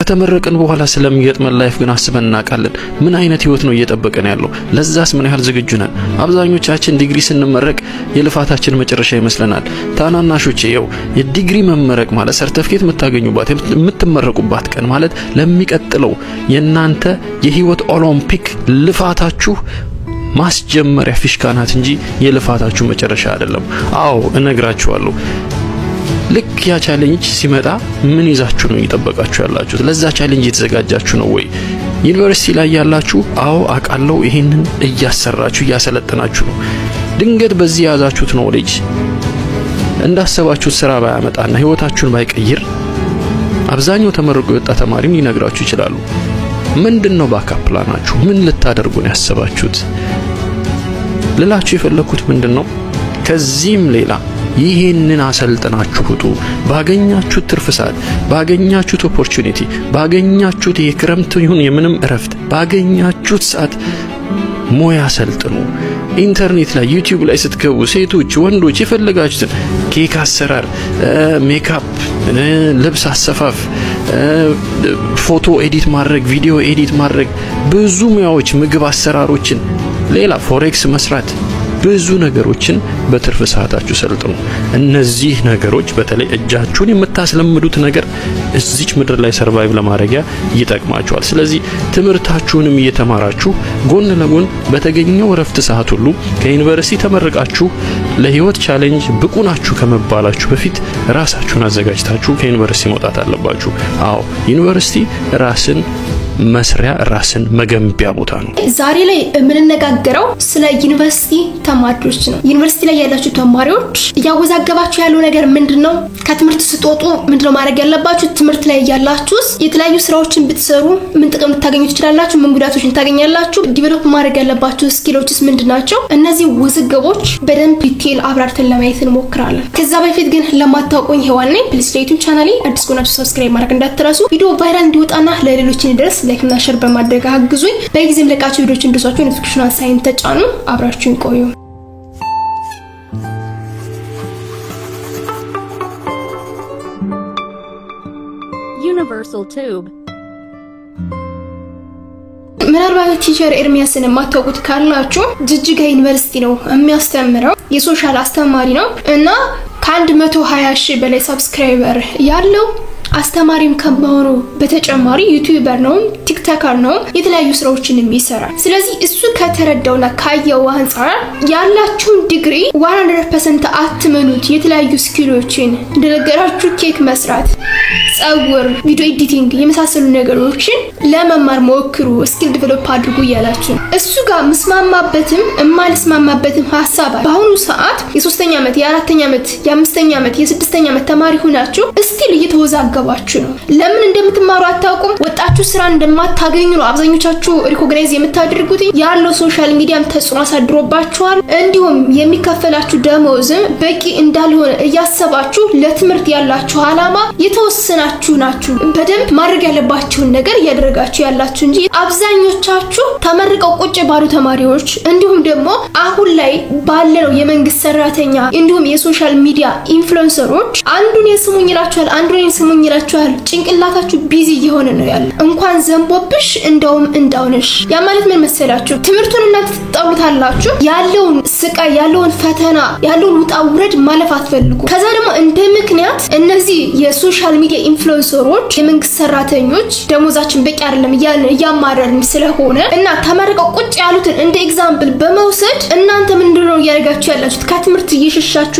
ከተመረቀን በኋላ ስለሚገጥመን ላይፍ ግን አስበን እናውቃለን? ምን አይነት ህይወት ነው እየጠበቀን ያለው? ለዛስ ምን ያህል ዝግጁ ነን? አብዛኞቻችን ዲግሪ ስንመረቅ የልፋታችን መጨረሻ ይመስለናል። ታናናሾቼ ይኸው የዲግሪ መመረቅ ማለት ሰርቲፊኬት የምታገኙባት የምትመረቁባት ቀን ማለት ለሚቀጥለው የናንተ የህይወት ኦሎምፒክ ልፋታችሁ ማስጀመሪያ ፊሽካ ናት እንጂ የልፋታችሁ መጨረሻ አይደለም። አዎ እነግራችኋለሁ። ልክ ያ ቻሌንጅ ሲመጣ ምን ይዛችሁ ነው እየጠበቃችሁ ያላችሁት? ለዛ ቻሌንጅ የተዘጋጃችሁ ነው ወይ? ዩኒቨርሲቲ ላይ ያላችሁ አዎ አቃለው ይሄንን እያሰራችሁ እያሰለጠናችሁ ነው። ድንገት በዚህ ያዛችሁት ነው ልጅ እንዳሰባችሁት ስራ ባያመጣና ህይወታችሁን ባይቀይር አብዛኛው ተመርቆ የወጣ ተማሪም ሊነግራችሁ ይችላሉ። ምንድነው ባካፕ ፕላናችሁ? ምን ልታደርጉ ነው ያሰባችሁት? ልላችሁ የፈለኩት ምንድነው ከዚህም ሌላ ይሄንን አሰልጥናችሁ ሁጡ። ባገኛችሁት ትርፍ ሰዓት፣ ባገኛችሁት ኦፖርቹኒቲ፣ ባገኛችሁት የክረምት ይሁን የምንም እረፍት ባገኛችሁት ሰዓት ሞያ አሰልጥኑ። ኢንተርኔት ላይ ዩቲዩብ ላይ ስትገቡ ሴቶች ወንዶች የፈለጋችሁትን ኬክ አሰራር፣ ሜካፕ፣ ልብስ አሰፋፍ፣ ፎቶ ኤዲት ማድረግ፣ ቪዲዮ ኤዲት ማድረግ፣ ብዙ ሙያዎች፣ ምግብ አሰራሮችን፣ ሌላ ፎሬክስ መስራት ብዙ ነገሮችን በትርፍ ሰዓታችሁ ሰልጥኑ። እነዚህ ነገሮች በተለይ እጃችሁን የምታስለምዱት ነገር እዚች ምድር ላይ ሰርቫይቭ ለማድረግ ይጠቅማችኋል። ስለዚህ ትምህርታችሁንም እየተማራችሁ ጎን ለጎን በተገኘው ረፍት ሰዓት ሁሉ ከዩኒቨርሲቲ ተመረቃችሁ ለህይወት ቻሌንጅ ብቁ ናችሁ ከመባላችሁ በፊት ራሳችሁን አዘጋጅታችሁ ከዩኒቨርሲቲ መውጣት አለባችሁ። አዎ ዩኒቨርሲቲ ራስን መስሪያ ራስን መገንቢያ ቦታ ነው። ዛሬ ላይ የምንነጋገረው ስለ ዩኒቨርሲቲ ተማሪዎች ነው። ዩኒቨርሲቲ ላይ ያላችሁ ተማሪዎች ያወዛገባችሁ ያለው ነገር ምንድነው? ከትምህርት ስትወጡ ምንድነው ማድረግ ያለባችሁ? ትምህርት ላይ ያላችሁስ የተለያዩ ስራዎችን ብትሰሩ ምን ጥቅም ልታገኙ ትችላላችሁ? ምን ጉዳቶችን ታገኛላችሁ? ዲቨሎፕ ማድረግ ያለባችሁ ስኪሎችስ ምንድናቸው? እነዚህ ውዝግቦች በደንብ ዲቴል አብራርተን ለማየት እንሞክራለን። ከዛ በፊት ግን ለማታውቁኝ ሄዋን ነኝ። ፕሊዝ ለዩቲዩብ ቻናሌ አዲስ ከሆናችሁ ሰብስክራይብ ማድረግ እንዳትረሱ። ቪዲዮ ቫይራል እንዲወጣና ለሌሎች እንዲደርስ ላይክ እና ሼር በማድረግ አግዙኝ። በጊዜም ለቃችሁ ቪዲዮዎች እንድትደርሷችሁ ኖቲፊኬሽን ሳይን ተጫኑ። አብራችሁን ቆዩ። Universal Tube ምናልባት ቲቸር ኤርሚያስን ማታውቁት ካላችሁ ጅጅጋ ዩኒቨርሲቲ ነው የሚያስተምረው። የሶሻል አስተማሪ ነው እና ከ120,000 በላይ ሰብስክራይበር ያለው አስተማሪም ከመሆኑ በተጨማሪ ዩቲዩበር ነው፣ ቲክቶከር ነው፣ የተለያዩ ስራዎችን የሚሰራ። ስለዚህ እሱ ከተረዳውና ካየው አንፃር ያላችሁ ዲግሪ 100% አትመኑት። የተለያዩ ስኪሎችን እንደነገራችሁ ኬክ መስራት፣ ጸጉር፣ ቪዲዮ ኤዲቲንግ የመሳሰሉ ነገሮችን ለመማር ሞክሩ፣ ስኪል ዲቨሎፕ አድርጉ ያላችሁ። እሱ ጋር መስማማበትም እማልስማማበትም ሐሳብ በአሁኑ ሰዓት የ3ኛ ዓመት፣ የ4ኛ ዓመት፣ የ5ኛ ዓመት፣ የ6ኛ ዓመት ተማሪ ሆናችሁ ስቲል እየተወዛገባችሁ ነው። ለምን እንደምትማሩ አታውቁም። ወጣችሁ ስራ እንደማታገኙ ነው አብዛኞቻችሁ ሪኮግናይዝ የምታደርጉት። ያለው ሶሻል ሚዲያም ተጽዕኖ አሳድሮባችኋል። እንዲሁም የሚከፈላችሁ ደሞዝም በቂ እንዳልሆነ እያሰባችሁ ለትምህርት ያላችሁ አላማ የተወሰናችሁ ናችሁ። በደንብ ማድረግ ያለባችሁን ነገር ያደረጋችሁ ያላችሁ እንጂ አብዛኞቻችሁ ተመርቀው ቁጭ ባሉ ተማሪዎች እንዲሁም ደግሞ አሁን ላይ ባለው የመንግስት ሰራተኛ እንዲሁም የሶሻል ሚዲያ ኢንፍሉዌንሰሮች አንዱን የስሙኝ ይላችኋል፣ አንዱን የስሙኝ ይላችኋል። ጭንቅላታችሁ ቢዚ እየሆነ ነው ያለው። እንኳን ዘንቦብሽ እንደውም እንዳውነሽ። ያ ማለት ምን መሰላችሁ? ትምህርቱን እናንተ ትጣሉታላችሁ። ያለውን ስቃይ፣ ያለውን ፈተና፣ ያለውን ውጣ ውረድ ማለፍ አትፈልጉ። ከዛ ደግሞ እንደ ምክንያት እነዚህ የሶሻል ሚዲያ ኢንፍሉዌንሰሮች የመንግስት ሰራተኞች ደሞዛችን በቂ አይደለም እያማረርን ስለሆነ እና ተመርቀው ቁጭ ያሉትን እንደ ኤግዛምፕል በመውሰድ እናንተ ምንድነው ያደርጋችሁ ያላችሁት? ከትምህርት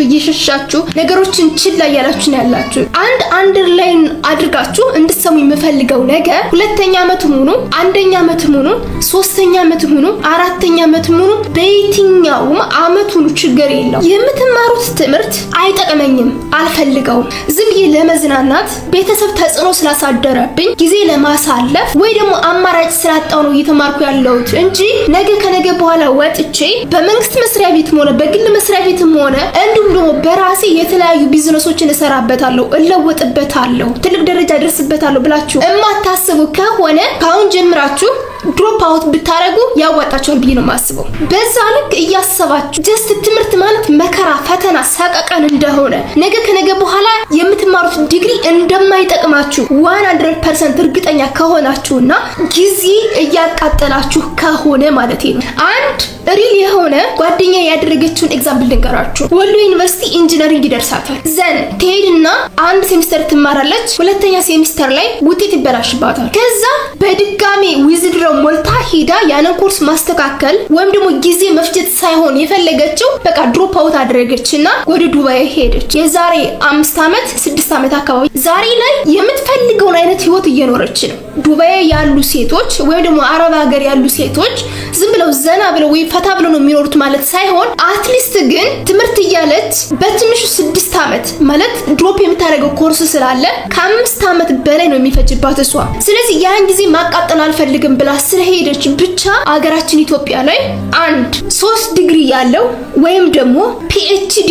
እየሸሻችሁ ነገሮችን ችላ ያላችሁ ነው ያላችሁ። አንድ አንደርላይን አድርጋችሁ እንድትሰሙ የምፈልገው ነገር 2ኛ ዓመት ሙሉ፣ 1ኛ ዓመት ሙሉ፣ 3ኛ ዓመት ሙሉ፣ 4ኛ ዓመት ሙሉ በየትኛውም ዓመት ሙሉ ችግር የለው የምትማሩት ትምህርት አይጠቅመኝም፣ አልፈልገውም፣ ዝም ብዬ ለመዝናናት ቤተሰብ ተጽዕኖ ስላሳደረብኝ ጊዜ ለማሳለፍ ወይ ደግሞ አማራጭ ስላጣው ነው እየተማርኩ ያለሁት እንጂ ነገ ከነገ በኋላ ወጥቼ በመንግስት መስሪያ ቤትም ሆነ በግል መስሪያ ቤትም ሆነ እንዲሁም ደግሞ በራሴ የተለያዩ ቢዝነሶችን እሰራበታለሁ፣ እለወጥበታለሁ፣ ትልቅ ደረጃ ደርስበታለሁ ብላችሁ እማታስቡ ከሆነ ካሁን ጀምራችሁ ድሮፕ አውት ብታረጉ ያዋጣችኋል ብዬ ነው የማስበው። በዛ ልክ እያሰባችሁ ጀስት ትምህርት ማለት መከራ፣ ፈተና፣ ሰቀቀን እንደሆነ ነገ ከነገ በኋላ የምትማሩት ዲግሪ እንደማይጠቅማችሁ 100% እርግጠኛ ከሆናችሁና ጊዜ እያቃጠላችሁ ከሆነ ማለት ነው። አንድ ሪል የሆነ ጓደኛ ያደረገችውን ኤግዛምፕል ልንገራችሁ። ወሎ ዩኒቨርሲቲ ኢንጂነሪንግ ይደርሳታል። ዘን ትሄድና አንድ ሴሚስተር ትማራለች። ሁለተኛ ሴሚስተር ላይ ውጤት ይበላሽባታል። ከዛ በድጋሚ ዊዝድሮው ሞልታ ሄዳ ያንን ኮርስ ማስተካከል ወይም ደግሞ ጊዜ መፍጀት ሳይሆን የፈለገችው በቃ ድሮፕ አውት አደረገችና ወደ ዱባይ ሄደች። የዛሬ 5 ዓመት 6 ዓመት አካባቢ ዛሬ ላይ የምትፈልገውን አይነት ህይወት እየኖረች ነው። ዱባይ ያሉ ሴቶች ወይም ደግሞ አረብ ሀገር ያሉ ሴቶች ዝም ብለው ዘና ብለው ወይ ፈታ ብለው ነው የሚኖሩት ማለት ሳይሆን አትሊስት ግን ትምህርት እያለች በትንሹ 6 ዓመት ማለት ድሮፕ የምታደርገው ኮርስ ስላለ ከ5 ዓመት በላይ ነው የሚፈጅባት እሷ። ስለዚህ ያን ጊዜ ማቃጠል አልፈልግም ብላ ስለሄደች ብቻ አገራችን ኢትዮጵያ ላይ 3 ዲግሪ ያለው ወይም ደግሞ PhD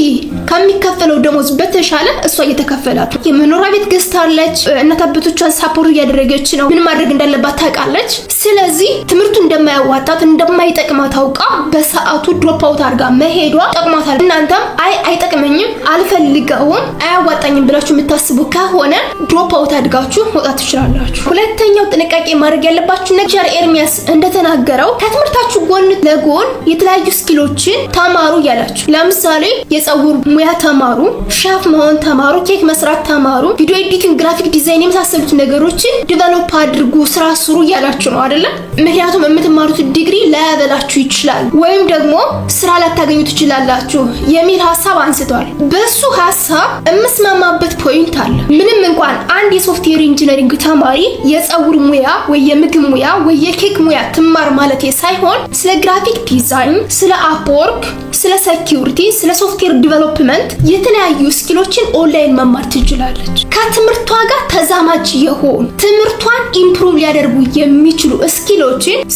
ከሚከፈለው ደሞዝ በተሻለ እሷ እየተከፈላት የመኖሪያ ቤት ገዝታለች። እናት አባቶቿን ሳፖርት እያደረገች ነው። ምን ማድረግ እንዳለባት ታውቃለች። ስለዚህ ትምህርቱ እንደማያዋጣት እንደማይጠቅማት አውቃ በሰዓቱ ድሮፕ አውት አድርጋ መሄዷ ጠቅማታል። እናንተም አይጠቅመኝም፣ አልፈልገውም፣ አያዋጣኝም ብላችሁ የምታስቡ ከሆነ ድሮፕ አውት አድርጋችሁ መውጣት ትችላላችሁ። ሁለተኛው ጥንቃቄ ማድረግ ያለባችሁ ነገር ኤርሚያስ እንደተናገረው ከትምህርታችሁ ጎን ለጎን የተለያዩ ስኪሎችን ተማሩ ያላችሁ። ለምሳሌ የፀጉር ሙያ ተማሩ፣ ሼፍ መሆን ተማሩ፣ ኬክ መስራት ተማሩ፣ ቪዲዮ ኤዲቲንግ፣ ግራፊክ ዲዛይን የመሳሰሉት ነገሮችን ዲቨሎፕ አድርጉ፣ ስራ ስሩ ያላችሁ ነው አይደለ? ምክንያቱም የምትማሩት ዲግሪ ላያበላችሁ ይችላል ወይም ደግሞ ስራ ላታገኙ ትችላላችሁ የሚል ሐሳብ አንስቷል። በሱ ሐሳብ የምስማማበት ፖይንት አለ። ምንም እንኳን አንድ የሶፍትዌር ኢንጂነሪንግ ተማሪ የፀጉር ሙያ ወይ የምግብ ሙያ ወይ የኬክ ሙያ ትማር ማለት ሳይሆን ስለ ግራፊክ ዲዛይን፣ ስለ አፕወርክ፣ ስለ ሴኩሪቲ፣ ስለ ሶፍትዌር ዲቨሎፕመንት የተለያዩ ስኪሎችን ኦንላይን መማር ትችላለች። ከትምህርቷ ጋር ተዛማጅ የሆኑ ትምህርቷን ኢምፕሩቭ ሊያደርጉ የሚችሉ ስኪሎችን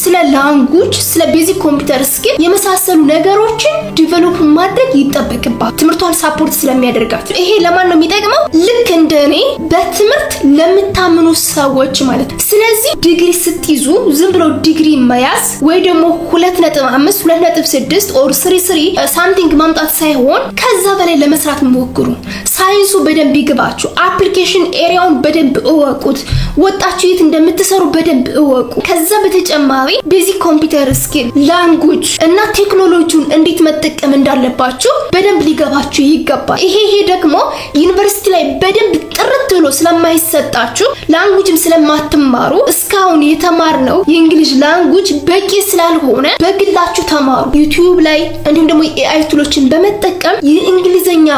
ስለ ላንጉጅ፣ ስለ ቤዚክ ኮምፒውተር ስኪል የመሳሰሉ ነገሮችን ዲቨሎፕ ማድረግ ይጠበቅባት ትምህርቷን ሳፖርት ስለሚያደርጋት። ይሄ ለማን ነው የሚጠቅመው? ልክ እንደኔ በትምህርት ለምታምኑ ሰዎች ማለት ነው። ስለዚህ ዲግሪ ስትይዙ ዝም ብሎ ዲግሪ መያዝ ወይ ደግሞ 2.5 2.6 ኦር 3 ሳምቲንግ ማምጣት ሳይሆን ከዛ በላይ ለመስራት ሞክሩ። ሳይንሱ በደንብ ይግባችሁ። አፕሊኬሽን ኤሪያውን በደንብ እወቁት። ወጣችሁ የት እንደምትሰሩ በደንብ እወቁ። ከዛ በተጨማሪ ቤዚክ ኮምፒውተር ስኪል፣ ላንጉጅ እና ቴክኖሎጂውን እንዴት መጠቀም እንዳለባችሁ በደንብ ሊገባችሁ ይገባል። ይሄ ደግሞ ዩኒቨርሲቲ ላይ በደንብ ጥርት ብሎ ስለማይሰጣችሁ ላንጉጅም ስለማትማሩ እስካሁን የተማርነው የእንግሊዝ ላንጉጅ በቂ ስላልሆነ በግላችሁ ተማሩ። ዩቲዩብ ላይ እንዲሁም ደግሞ AI ቱሎችን በመጠቀም የእንግሊዘኛ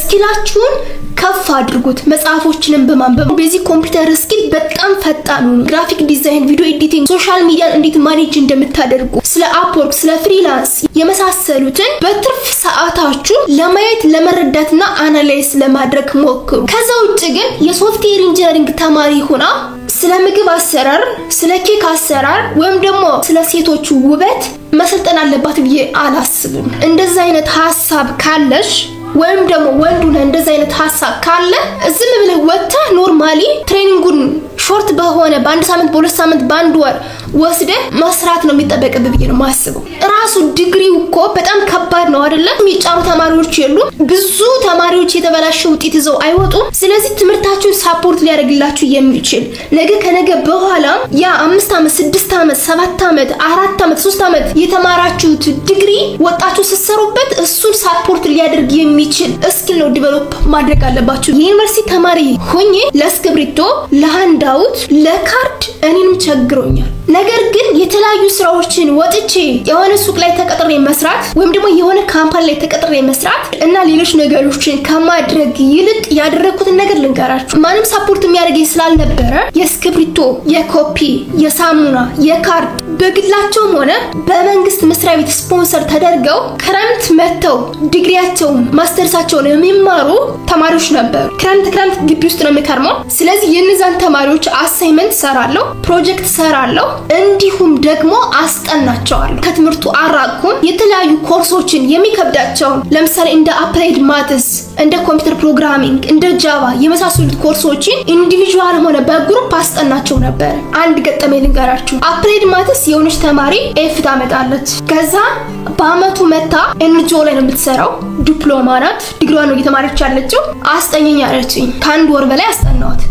ስኪላችሁን ከፍ አድርጉት። መጽሐፎችንም በማንበብ ቤዚክ ኮምፒውተር ስኪል በጣም ፈጣን ነው። ግራፊክ ዲዛይን፣ ቪዲዮ ኤዲቲንግ፣ ሶሻል ሚዲያን እንዴት ማኔጅ እንደምታደርጉ፣ ስለ አፕወርክ፣ ስለ ፍሪላንስ የመሳሰሉትን በትርፍ ሰዓታችሁ ለማየት ለመረዳትና አናላይዝ ለማድረግ ሞክሩ። ከዛ ውጭ ግን የሶፍትዌር ኢንጂነሪንግ ተማሪ ሆና ስለ ምግብ አሰራር፣ ስለ ኬክ አሰራር ወይም ደግሞ ስለ ሴቶች ውበት መሰልጠን አለባት ብዬ አላስብም። እንደዛ አይነት ሐሳብ ካለሽ ወይም ደግሞ ወንዱና እንደዛ አይነት ሐሳብ ካለ ዝም ብለህ ወጥተህ ኖርማሊ ትሬኒንጉን ሾርት በሆነ በአንድ ሳምንት በሁለት ሳምንት በአንድ ወር ወስደ መስራት ነው የሚጠበቅብህ ብዬ ነው ማስበው። ራሱ ዲግሪው እኮ በጣም ከባድ ነው አይደለ? የሚጫኑ ተማሪዎች የሉ። ብዙ ተማሪዎች የተበላሸ ውጤት ይዘው አይወጡም። ስለዚህ ትምህርታችሁን ሳፖርት ሊያደርግላችሁ የሚችል ነገ ከነገ በኋላ ያ 5 ዓመት 6 ዓመት 7 ዓመት 4 ዓመት 3 ዓመት የተማራችሁት ዲግሪ ወጣችሁ ስትሰሩበት እሱን ሳፖርት ሊያደርግ የሚችል ስኪል ነው ዲቨሎፕ ማድረግ አለባችሁ። የዩኒቨርሲቲ ተማሪ ሆኜ ለስክሪፕቶ፣ ለሃንዳውት፣ ለካርድ እኔንም ቸግሮኛል። ነገር ግን የተለያዩ ስራዎችን ወጥቼ የሆነ ሱቅ ላይ ተቀጥሬ መስራት ወይም ደግሞ የሆነ ካምፓኒ ላይ ተቀጥሬ መስራት እና ሌሎች ነገሮችን ከማድረግ ይልቅ ያደረኩትን ነገር ልንገራችሁ። ማንም ሳፖርት የሚያደርገኝ ስላልነበረ የስክሪፕቶ፣ የኮፒ፣ የሳሙና፣ የካርድ በግላቸውም ሆነ በመንግስት መስሪያ ቤት ስፖንሰር ተደርገው ክረምት መተው ዲግሪያቸውን ማስተርሳቸውን የሚማሩ ተማሪዎች ነበሩ። ክረምት ግቢ ውስጥ ነው የሚከርመው። ስለዚህ የነዛን ተማሪዎች አሳይመንት ሰራለሁ፣ ፕሮጀክት ሰራለሁ፣ እንዲሁም ደግሞ አስጠናቸዋለሁ። ከትምህርቱ አራቁም የተለያዩ ኮርሶችን የሚከብዳቸውን ለምሳሌ እንደ አፕላይድ ማትስ፣ እንደ ኮምፒውተር ፕሮግራሚንግ፣ እንደ ጃቫ የመሳሰሉት ኮርሶችን ኢንዲቪጁዋል ሆነ በግሩፕ አስጠናቸው ነበር። አንድ ገጠመኝ ልንገራችሁ። አፕላይድ ማትስ የሆነች ተማሪ ኤፍ ታመጣለች። ከዛ በአመቱ መታ ኤንጂኦ ላይ ነው የምትሰራው። ዲፕሎማ ናት፣ ዲግሪዋን ነው እየተማረች ያለችው። አስጠኘኝ አለችኝ። ከአንድ ወር በላይ አስጠናዋት።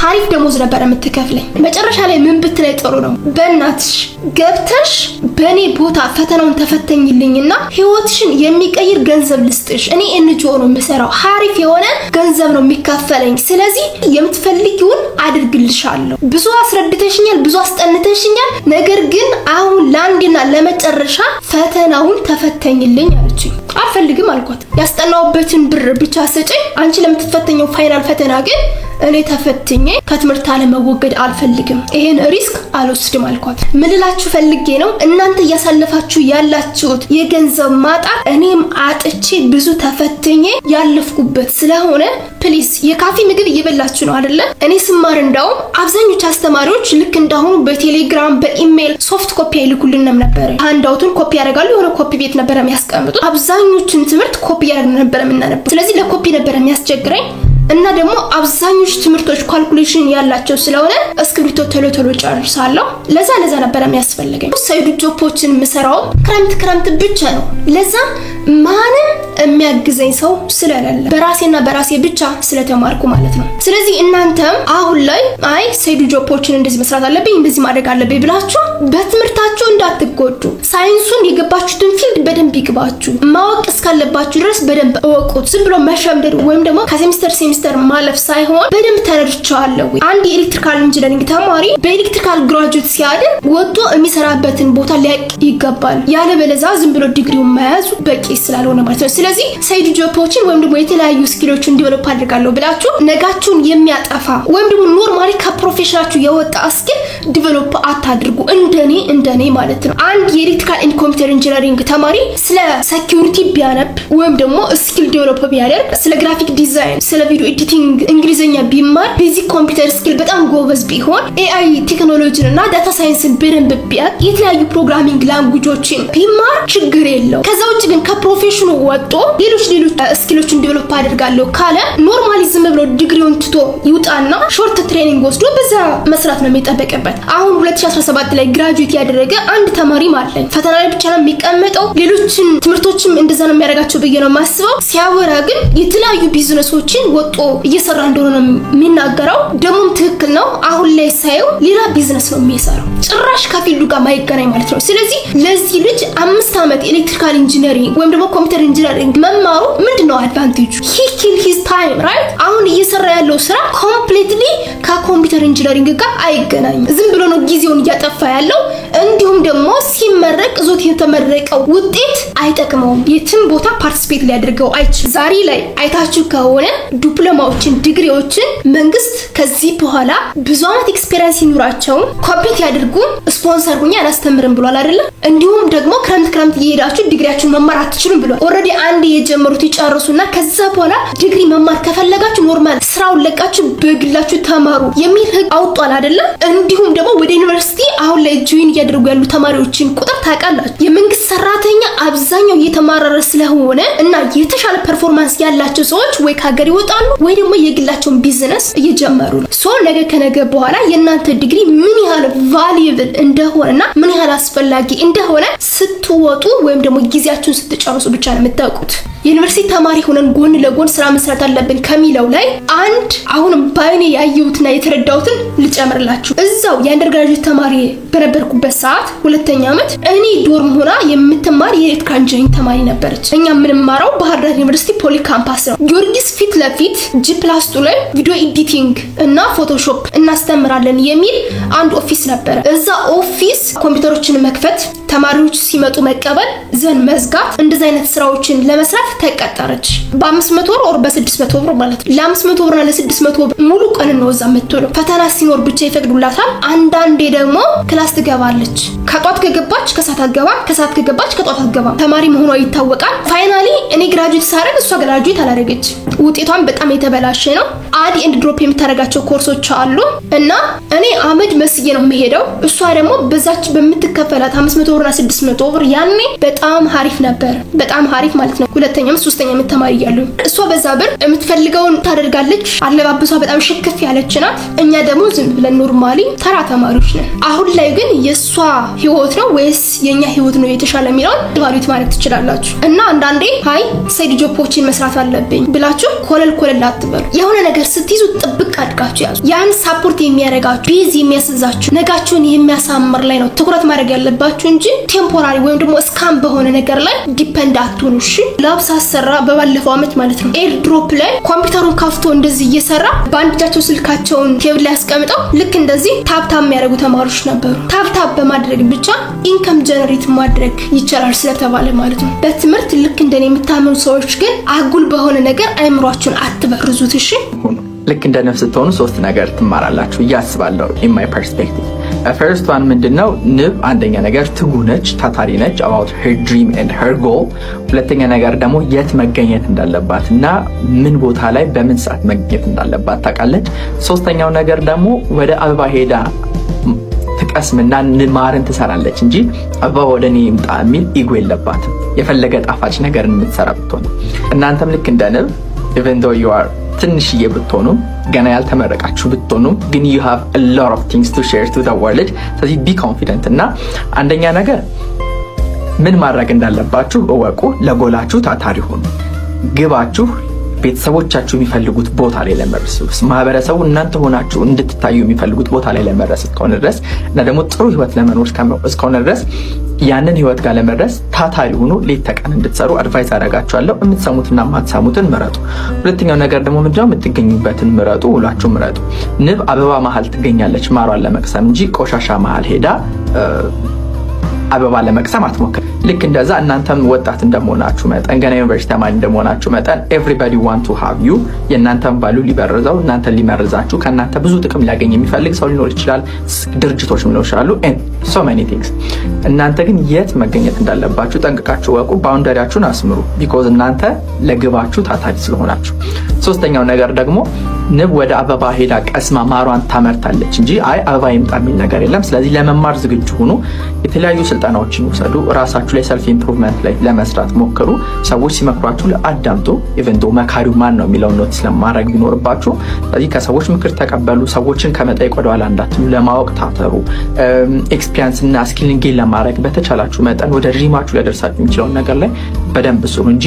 አሪፍ ደሞዝ ነበር የምትከፍለኝ። መጨረሻ ላይ ምን ብትለይ ጥሩ ነው፣ በእናትሽ ገብተሽ በኔ ቦታ ፈተናውን ተፈተኝልኝና ህይወትሽን የሚቀይር ገንዘብ ልስጥሽ። እኔ ኤንጂኦ ነው የምሰራው፣ አሪፍ የሆነ ገንዘብ ነው የሚከፈለኝ። ስለዚህ የምትፈልጊውን አድርግልሻለሁ። ብዙ አስረድተሽኛል፣ ብዙ አስጠንተሽኛል። ነገር ግን አሁን ለአንዴና ለመጨረሻ ፈተናውን ተፈተኝልኝ አለችኝ። አልፈልግም አልኳት። ያስጠናውበትን ብር ብቻ ሰጪኝ፣ አንቺ ለምትፈተኘው ፋይናል ፈተና ግን እኔ ተፈትኜ ከትምህርት አለመወገድ አልፈልግም። ይሄን ሪስክ አልወስድም አልኳት። ምልላችሁ ፈልጌ ነው እናንተ ያሳለፋችሁ ያላችሁት የገንዘብ ማጣት እኔም አጥቼ ብዙ ተፈትኜ ያለፍኩበት ስለሆነ ፕሊዝ የካፌ ምግብ እየበላችሁ ነው አይደለ? እኔ ስማር እንዳውም አብዛኞቹ አስተማሪዎች ልክ እንዳሁኑ በቴሌግራም በኢሜል ሶፍት ኮፒ አይልኩልንም ነበር። ሃንዳውቱን ኮፒ ያደርጋሉ፣ የሆነ ኮፒ ቤት ነበር የሚያስቀምጡት። አብዛኞቹን ትምህርት ኮፒ ያደርግ ነበር የምናነበው። ስለዚህ ለኮፒ ነበር የሚያስቸግረኝ። እና ደግሞ አብዛኞቹ ትምህርቶች ካልኩሌሽን ያላቸው ስለሆነ እስክሪብቶ ቶሎ ጨርሳለሁ። ለዛ ነበር የሚያስፈልገኝ። ሳይድ ጆቦችን ምሰራው ክረምት ብቻ ነው። ለዛ ማንም የሚያግዘኝ ሰው ስለሌለ በራሴ ብቻ ስለተማርኩ ማለት ነው። ስለዚህ እናንተም አሁን ላይ አይ ሳይድ ጆቦችን እንደዚህ መስራት አለብኝ፣ እንደዚህ ማድረግ አለብኝ ብላችሁ በትምህርታችሁ እንዳትጎዱ። ሳይንሱን የገባችሁትን ፊልድ በደንብ ይግባችሁ። ማወቅ እስካለባችሁ ድረስ በደንብ እወቁት። ዝም ብሎ መሸምደድ ወይም ደግሞ ከሴሚስተር ማለፍ ሳይሆን በደንብ ተረድቻለሁ። አንድ የኤሌክትሪካል ኢንጂነሪንግ ተማሪ በኤሌክትሪካል ግራጁዌት ሲያድር ወጥቶ የሚሰራበትን ቦታ ሊያውቅ ይገባል። ያለበለዚያ ዝም ብሎ ዲግሪውን መያዙ በቂ ስላልሆነ ማለት ነው። ስለዚህ ሳይድ ጆቦችን ወይም ደግሞ የተለያዩ ስኪሎችን ዲቨሎፕ አድርጋለሁ ብላችሁ ነጋችሁን የሚያጠፋ ወይም ደግሞ ኖርማሊ ከፕሮፌሽናችሁ የወጣ ስኪል ዲቨሎፕ አታድርጉ። እንደኔ ማለት ነው። አንድ የኤሌክትሪካል ኤንድ ኮምፒውተር ኢንጂነሪንግ ተማሪ ስለ ሴኩሪቲ ቢያነብ ወይም ደግሞ ስኪል ዲቨሎፕ ቢያደርግ ስለ ግራፊክ ዲዛይን፣ ስለ ቪዲዮ ኤዲቲንግ እንግሊዘኛ ቢማር፣ ቤዚክ ኮምፒውተር ስኪል በጣም ጎበዝ ቢሆን፣ ኤአይ ቴክኖሎጂን እና ዳታ ሳይንስን በደንብ ቢያውቅ፣ የተለያዩ ፕሮግራሚንግ ላንጉጆችን ቢማር ችግር የለው። ከዛ ውጭ ግን ከፕሮፌሽኑ ወጥቶ ሌሎች ስኪሎችን ዲቨሎፕ አድርጋለሁ ካለ ኖርማሊ ዝም ብሎ ዲግሪውን ትቶ ይውጣና ሾርት ትሬኒንግ ወስዶ በዛ መስራት ነው የሚጠበቅበት። አሁን 2017 ላይ ግራጁዌት ያደረገ አንድ ተማሪ ማለኝ ፈተና ላይ ብቻ ነው የሚቀመጠው። ሌሎችን ትምህርቶችም እንደዛ ነው የሚያደርጋቸው ብዬ ነው የማስበው። ሲያወራ ግን የተለያዩ ቢዝነሶችን ወጥቶ እየሰራ እንደሆነ የሚናገረው ደሞም ትክክል ነው። አሁን ላይ ሳይው ሌላ ቢዝነስ ነው የሚሰራው፣ ጭራሽ ከፊልዱ ጋር ማይገናኝ ማለት ነው። ስለዚህ ለዚህ ልጅ 5 አመት ኤሌክትሪካል ኢንጂነሪንግ ወይም ደግሞ ኮምፒውተር ኢንጂነሪንግ መማሩ ምንድነው አድቫንቴጁ? he kill his time right? አሁን እየሰራ ያለው ስራ ኮምፕሊትሊ ከኮምፒውተር ኢንጂነሪንግ ጋር አይገናኝም። ዝም ብሎ ነው ጊዜውን እያጠፋ ያለው። እንዲሁም ደግሞ ሲመረቅ ዞት የተመረቀው ውጤት አይጠቅመውም። የትም ቦታ ፓርቲሲፔት ሊያደርገው አይችልም። ዛሬ ላይ አይታችሁ ከሆነ ዲፕሎማዎችን ዲግሪዎችን መንግስት ከዚህ በኋላ ብዙ አመት ኤክስፒሪየንስ ይኑራቸው ኮምፒት ያድርጉ ስፖንሰር ሁኛ አላስተምርም ብሏል አይደል? እንዲሁም ደግሞ ክረምት እየሄዳችሁ ዲግሪያችሁን መማር አትችሉም ብሏል። ኦሬዲ አንድ የጀመሩት ይጨርሱና ከዛ በኋላ ዲግሪ መማር ከፈለጋችሁ ኖርማል ስራውን ለቃችሁ በግላችሁ ተማሩ የሚል ህግ አውጧል አይደል? እንዲሁም ደግሞ ወደ ዩኒቨርሲቲ አሁን ላይ ጆይን እያደረጉ ያሉ ተማሪዎችን ቁጥር ታውቃላችሁ። የመንግስት ሰራተኛ አብዛኛው እየተማረረ ስለሆነ እና የተሻለ ፐርፎርማንስ ያላቸው ሰዎች ወይ ከሀገር ይወጣሉ ወይ ደግሞ የግላቸውን ቢዝነስ እየጀመሩ ነው። ሶ ነገ ከነገ በኋላ የእናንተ ዲግሪ ምን ያህል ቫልዩብል እንደሆነና ምን ያህል አስፈላጊ እንደሆነ ስትወጡ ወይም ደግሞ ጊዜያችሁን ስትጨርሱ ብቻ ነው የምታውቁት። ዩኒቨርሲቲ ተማሪ ሆነን ጎን ለጎን ስራ መስራት አለብን ከሚለው ላይ አንድ አሁን ባይኔ ያየሁትና የተረዳሁትን ልጨምርላችሁ። እዛው የአንደርግራጁዌት ተማሪ በነበርኩበት ሰዓት 2ኛ አመት እኔ ዶርም ሆና የምትማር የኤሌክትሪካል ኢንጂነሪንግ ተማሪ ነበረች። እኛ የምንማረው ባህር ዳር ዩኒቨርሲቲ ፖሊ ካምፓስ ነው። ጊዮርጊስ ፊት ለፊት G+2 ላይ ቪዲዮ ኤዲቲንግ እና ፎቶሾፕ እናስተምራለን የሚል አንድ ኦፊስ ነበር። እዛ ኦፊስ ኮምፒውተሮችን መክፈት ተማሪዎች ሲመጡ መቀበል ዘን መዝጋት እንደዚህ አይነት ስራዎችን ለመስራት ተቀጠረች በ500 ብር or በ600 ብር ማለት ነው ለ500 ብርና ለ600 ብር ሙሉ ቀን ነው እዛ የምትውለው ፈተና ሲኖር ብቻ ይፈቅዱላታል አንዳንዴ ደግሞ ክላስ ትገባለች ከጧት ከገባች ከሰዓት አትገባም ከሰዓት ከገባች ከጧት አትገባም ተማሪ መሆኗ ይታወቃል ፋይናሊ እኔ ግራጁዌት ሳረግ እሷ ግራጁዌት አላደረገች ውጤቷን በጣም የተበላሸ ነው አድ ኤንድ ድሮፕ የምታደርጋቸው ኮርሶች አሉ እና እኔ አመድ መስዬ ነው የምሄደው እሷ ደግሞ በዛች በምትከፈላት 500 ብርና 600 ብር ያኔ በጣም ሀሪፍ ነበር በጣም ሀሪፍ ማለት ነው ሁለተኛም ሶስተኛም ተማሪ ያሉ እሷ በዛ ብር የምትፈልገውን ታደርጋለች አለባበሷ በጣም ሽክፍ ያለች ናት እኛ ደግሞ ዝም ብለን ኖርማሊ ተራ ተማሪዎች ነን አሁን ላይ ግን የሷ ህይወት ነው ወይስ የኛ ህይወት ነው የተሻለ የሚለው ቫልዩት ማለት ትችላላችሁ እና አንዳንዴ ሃይ ሳይድ ጆፖችን መስራት አለብኝ ብላችሁ ኮለል አትበሉ የሆነ ነገር ስትይዙ ጥብቅ አድርጋችሁ ያዙ ያን ሳፖርት የሚያረጋችሁ ቢዚ የሚያስዛችሁ ነጋችሁን የሚያሳምር ላይ ነው ትኩረት ማድረግ ያለባችሁ እንጂ ቴምፖራሪ ወይም ደግሞ ስካም በሆነ ነገር ላይ ዲፔንድ አትሁኑ እሺ ላብስ አሰራ በባለፈው አመት ማለት ነው ኤር ድሮፕ ላይ ኮምፒውተሩን ከፍቶ እንደዚህ እየሰራ ባንድጃቸው ስልካቸውን ቴብል ላይ አስቀምጠው ልክ እንደዚህ ታፕታፕ የሚያደርጉ ተማሪዎች ነበሩ ታፕታፕ በማድረግ ብቻ ኢንካም ጀነሬት ማድረግ ይቻላል ስለተባለ ማለት ነው በትምህርት ልክ እንደኔ የምታምኑ ሰዎች ግን አጉል በሆነ ነገር አይምሯችሁን አትበርዙት እሺ ልክ እንደ ነፍስ ተሆኑ ሶስት ነገር ትማራላችሁ ያስባለው in my perspective first one ምንድነው ንብ አንደኛ ነገር ትጉነች ታታሪ ነች about her dream and her goal ሁለተኛ ነገር ደግሞ የት መገኘት እንዳለባትና ምን ቦታ ላይ በምን ሰዓት መገኘት እንዳለባት ታውቃለች ሶስተኛው ነገር ደግሞ ወደ አበባ ሄዳ ተቀስምና ንማርን ትሰራለች እንጂ አበባ ወደኔ ይምጣ የሚል ኢጎ የለባትም የፈለገ ጣፋጭ ነገር እንድትሰራብቶን እናንተም ልክ እንደ ንብ even though you are ትንሽዬ ብትሆኑ ገና ያልተመረቃችሁ ብትሆኑ ግን you have a lot of things to share to the world ስለዚህ be confident እና አንደኛ ነገር ምን ማድረግ እንዳለባችሁ እወቁ ለጎላችሁ ታታሪ ሁኑ ግባችሁ ቤተሰቦቻችሁ የሚፈልጉት ቦታ ላይ ለመድረስ ማህበረሰቡ እናንተ ሆናችሁ እንድትታዩ የሚፈልጉት ቦታ ላይ ለመድረስ እስከሆነ ድረስ እና ደግሞ ጥሩ ህይወት ለመኖር እስከሆነ ድረስ ያንን ህይወት ጋር ለመድረስ ታታሪ ሆኖ ለተቀን እንድትሰሩ አድቫይስ አደርጋችኋለሁ የምትሰሙትና ማትሰሙትን ምረጡ ሁለተኛው ነገር ደግሞ ምንድነው የምትገኙበትን ምረጡ ሁላችሁ ምረጡ ንብ አበባ መሃል ትገኛለች ማሯን ለመቅሰም እንጂ ቆሻሻ መሃል ሄዳ አበባ ለመቅሰም አትሞክሩ ልክ እንደዛ እናንተም ወጣት እንደመሆናችሁ መጠን ገና ዩኒቨርሲቲ ተማሪ እንደመሆናችሁ መጠን everybody want to have you የእናንተም ቫልዩ ሊበረዛው እናንተ ሊመርዛችሁ ከእናንተ ብዙ ጥቅም ሊያገኝ የሚፈልግ ሰው ሊኖር ይችላል ድርጅቶች ሊኖር ይችላሉ and so many things እናንተ ግን የት መገኘት እንዳለባችሁ ጠንቅቃችሁ ወቁ ባውንደሪያችሁን አስምሩ because እናንተ ለግባችሁ ታታሪ ስለሆናችሁ ሶስተኛው ነገር ደግሞ ንብ ወደ አበባ ሄዳ ቀስማ ማሯን ታመርታለች እንጂ አበባ ይምጣ የሚል ነገር የለም ስለዚህ ለመማር ዝግጁ ሁኑ የተለያዩ ስልጠናዎችን ወሰዱ ራሳችሁ ላይ self improvement ላይ ለመስራት ሞክሩ ሰዎች ሲመክሯችሁ ለአዳምጡ even though መካሪው ማን ነው የሚለው ኖት ስለማድረግ ቢኖርባችሁ ስለዚህ ከሰዎች ምክር ተቀበሉ ሰዎችን ከመጠየቅ ወደ ኋላ እንዳትሉ ለማወቅ ታተሩ ኤክስፒሪየንስ እና ስኪሊንግ ለማድረግ በተቻላችሁ መጠን ወደ ድሪማችሁ ለደርሳችሁ የሚችለው ነገር ላይ በደንብ ስሩ እንጂ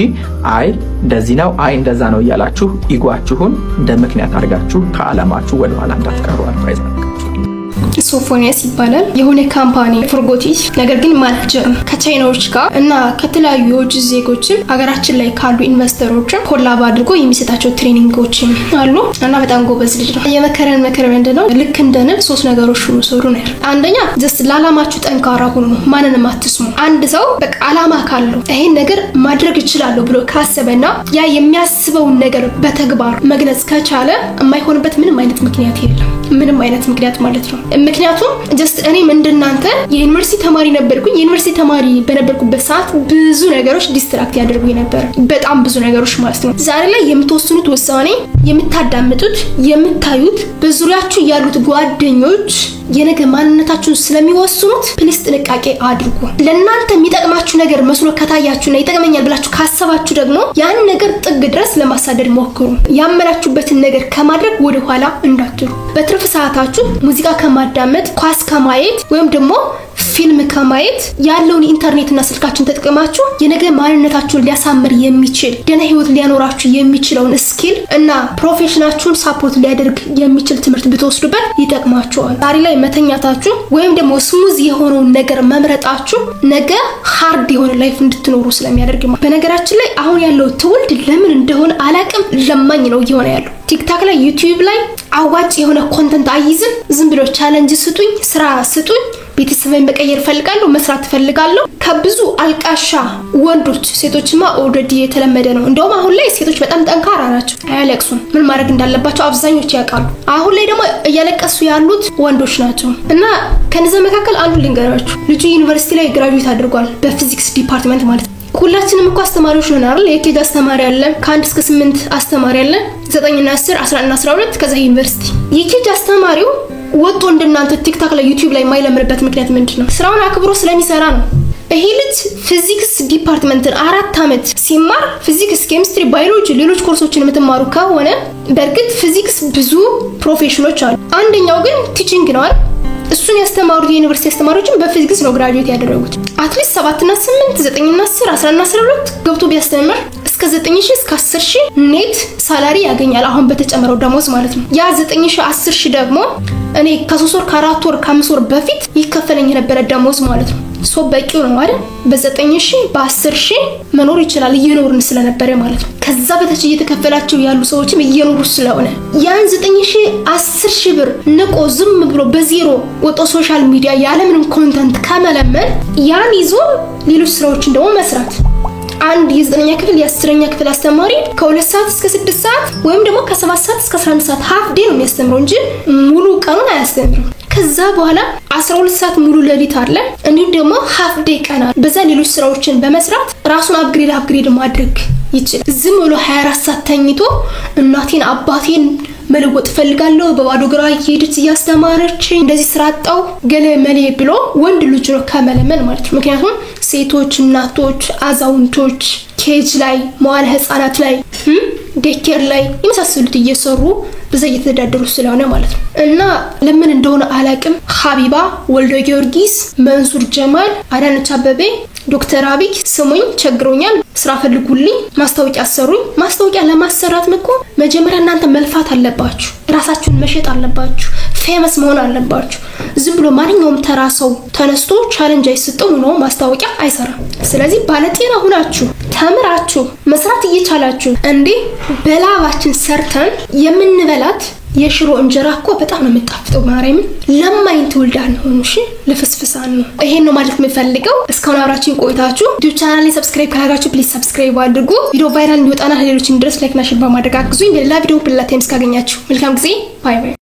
እንደዚህ ነው እንደዛ ነው ያላችሁ ኢጓችሁን እንደ ምክንያት አድርጋችሁ ከዓላማችሁ ወደ ኋላ እንዳትቀሩ አድቫይስ ሶፎኒያስ ይባላል የሆነ ካምፓኒ ፎርጎቲስ ነገር ግን ማናጀር ከቻይናዎች ጋር እና ከተለያዩ የውጭ ዜጎችም ሀገራችን ላይ ካሉ ኢንቨስተሮችም ኮላብ አድርጎ የሚሰጣቸው ትሬኒንጎችም አሉ እና በጣም ጎበዝ ልጅ ነው የመከረን ምንድነው ልክ እንደነብ ሶስት ነገሮች ወሰሩ ነው አንደኛ just ላላማችሁ ጠንካራ ሁኑ ማንንም አትስሙ አንድ ሰው በቃ አላማ ካለው ይሄን ነገር ማድረግ ይችላል ብሎ ካሰበና ያ የሚያስበው ነገር በተግባር መግለጽ ከቻለ የማይሆንበት ምንም አይነት ምክንያት የለም ምንም አይነት ምክንያት ማለት ነው ምክንያቱም just እኔ እንደናንተ የዩኒቨርሲቲ ተማሪ ነበርኩኝ የዩኒቨርሲቲ ተማሪ በነበርኩበት ሰዓት ብዙ ነገሮች ዲስትራክት ያደርጉኝ ነበር በጣም ብዙ ነገሮች ማለት ነው ዛሬ ላይ የምትወስኑት ውሳኔ የምታዳምጡት የምታዩት በዙሪያችሁ ያሉት ጓደኞች የነገ ማንነታችሁን ስለሚወስኑት ፕሊስ ጥንቃቄ አድርጉ ለእናንተ የሚጠቅማችሁ ነገር መስሎ ከታያችሁና ይጠቅመኛል ብላችሁ ካሰባችሁ ደግሞ ያን ነገር ጥግ ድረስ ለማሳደድ ሞክሩ ያመናችሁበትን ነገር ከማድረግ ወደ ኋላ እንዳትሩ በትርፍ ሰዓታችሁ ሙዚቃ ከማዳመጥ ኳስ ከማየት ወይም ደግሞ ፊልም ከማየት ያለውን ኢንተርኔትና ስልካችን ተጠቅማችሁ የነገ ማንነታችሁን ሊያሳምር የሚችል ደህና ህይወት ሊያኖራችሁ የሚችለውን ስኪል እና ፕሮፌሽናችሁን ሳፖርት ሊያደርግ የሚችል ትምህርት ብትወስዱበት ይጠቅማችኋል ዛሬ ላይ መተኛታችሁ ወይም ደግሞ ስሙዝ የሆነው ነገር መምረጣችሁ ነገ ሃርድ የሆነ ላይፍ እንድትኖሩ ስለሚያደርግ በነገራችን ላይ አሁን ያለው ትውልድ ለምን እንደሆነ አላቅም ለማኝ ነው እየሆነ ያለው ቲክታክ ላይ ዩቲዩብ ላይ አዋጭ የሆነ ኮንተንት አይዝም ዝም ብሎ ቻሌንጅ ስጡኝ ስራ ስጡኝ ቤተሰብን መቀየር ፈልጋለሁ መስራት ፈልጋለሁ ከብዙ አልቃሻ ወንዶች ሴቶችማ ኦልሬዲ የተለመደ ነው እንደውም አሁን ላይ ሴቶች በጣም ጠንካራ ናቸው አያለቅሱም ምን ማድረግ እንዳለባቸው አብዛኞቹ ያውቃሉ አሁን ላይ ደግሞ እያለቀሱ ያሉት ወንዶች ናቸው እና ከነዛ መካከል አንዱ ልንገራችሁ ልጁ ዩኒቨርሲቲ ላይ ግራጁዌት አድርጓል በፊዚክስ ዲፓርትመንት ማለት ሁላችንም እኮ አስተማሪዎች ነን አይደል የኬጅ አስተማሪ አለ ከ1 እስከ 8 አስተማሪ አለ 9 እና 10 11 እና 12 ከዛ ዩኒቨርሲቲ የኬጅ አስተማሪው ወጥቶ እንደናንተ ቲክቶክ ላይ ዩቲዩብ ላይ ማይለምርበት ምክንያት ምንድነው ስራውን አክብሮ ስለሚሰራ ነው ይሄ ልጅ ፊዚክስ ዲፓርትመንትን 4 አመት ሲማር ፊዚክስ ኬሚስትሪ ባዮሎጂ ሌሎች ኮርሶችን የምትማሩ ከሆነ በርግጥ ፊዚክስ ብዙ ፕሮፌሽኖች አሉ አንደኛው ግን ቲቺንግ ነው አይደል እሱን ያስተማሩት የዩኒቨርሲቲ አስተማሪዎችን በፊዚክስ ነው ግራጁዌት ያደረጉት አትሊስት 7 እና 8 9 እና 10 11 እና 12 ገብቶ ቢያስተምር እስከ 9000 እስከ 10000 ኔት ሳላሪ ያገኛል አሁን በተጨመረው ደሞዝ ማለት ነው ያ 9000 10000 ደግሞ እኔ ከ3 ወር ከ4 ወር ከ5 ወር በፊት ይከፈለኝ የነበረ ደሞዝ ማለት ነው ሶ በቂው ነው አይደል በ9000 በ10000 መኖር ይችላል እየኖርን ስለነበረ ማለት ነው ከዛ በታች እየተከፈላቸው ያሉ ሰዎችም እየኖሩ ስለሆነ ያን 9000 10000 ብር ንቆ ዝም ብሎ በዜሮ ወጦ ሶሻል ሚዲያ ያለምንም ኮንተንት ከመለመን ያን ይዞ ሌሎች ስራዎችን ደግሞ መስራት አንድ የ9ኛ ክፍል የ10ኛ ክፍል አስተማሪ ከ2 ሰዓት እስከ 6 ሰዓት ወይም ደግሞ ከ7 ሰዓት እስከ 11 ሰዓት ሃፍ ዴይ ነው የሚያስተምረው እንጂ ሙሉ ቀኑን አያስተምርም ከዛ በኋላ 12 ሰዓት ሙሉ ሌሊት አለ እንዴ ደግሞ ሃፍ ዴይ ቀን በዛ ሌሎች ስራዎችን በመስራት ራሱን አፕግሬድ ማድረግ ይችላል ዝም ብሎ 24 ሰዓት ተኝቶ እናቴን አባቴን መለወጥ ፈልጋለሁ በባዶ ግራ እየሄደች ያስተማረች እንደዚህ ስራጣው ገለመሌ ብሎ ወንድ ልጅ ነው ከመለመን ማለት ነው ምክንያቱም ሴቶች እናቶች አዛውንቶች ኬጅ ላይ መዋለ ህፃናት ላይ ዴኬር ላይ የመሳሰሉት እየሰሩ በዛ እየተዳደሩ ስለሆነ ማለት ነው እና ለምን እንደሆነ አላቅም ሀቢባ ወልደ ጊዮርጊስ መንሱር ጀማል አዳነች አበቤ ዶክተር አብይ ስሙኝ ቸግሮኛል ስራ ፈልጉልኝ ማስታወቂያ አሰሩኝ ማስታወቂያ ለማሰራት መኮ መጀመሪያ እናንተ መልፋት አለባችሁ ራሳችሁን መሸጥ አለባችሁ ፌመስ መሆን አለባችሁ ዝም ብሎ ማንኛውም ተራሰው ተነስቶ ቻሌንጅ አይሰጠው ነው ማስታወቂያ አይሰራም ስለዚህ ባለጤና ሆናችሁ ተምራችሁ መስራት እየቻላችሁ እንዴ በላባችን ሰርተን የምንበላት የሽሮ እንጀራ እኮ በጣም ነው የምጣፍጠው ማርያም ለማይን ትውልዳን ነው እሺ ለፍስፍሳን ነው ይሄን ነው ማለት የምፈልገው እስካሁን አብራችሁን ቆይታችሁ ዩቲዩብ ቻናሌን ሰብስክራይብ ካላችሁ ፕሊዝ ሰብስክራይብ አድርጉ ቪዲዮ ቫይራል እንዲወጣና ለሌሎች እንድረስ ላይክ እና ሼር በማድረግ አግዙኝ በሌላ ቪዲዮ በሌላ ታይም እስካገኛችሁ መልካም ጊዜ ባይ ባይ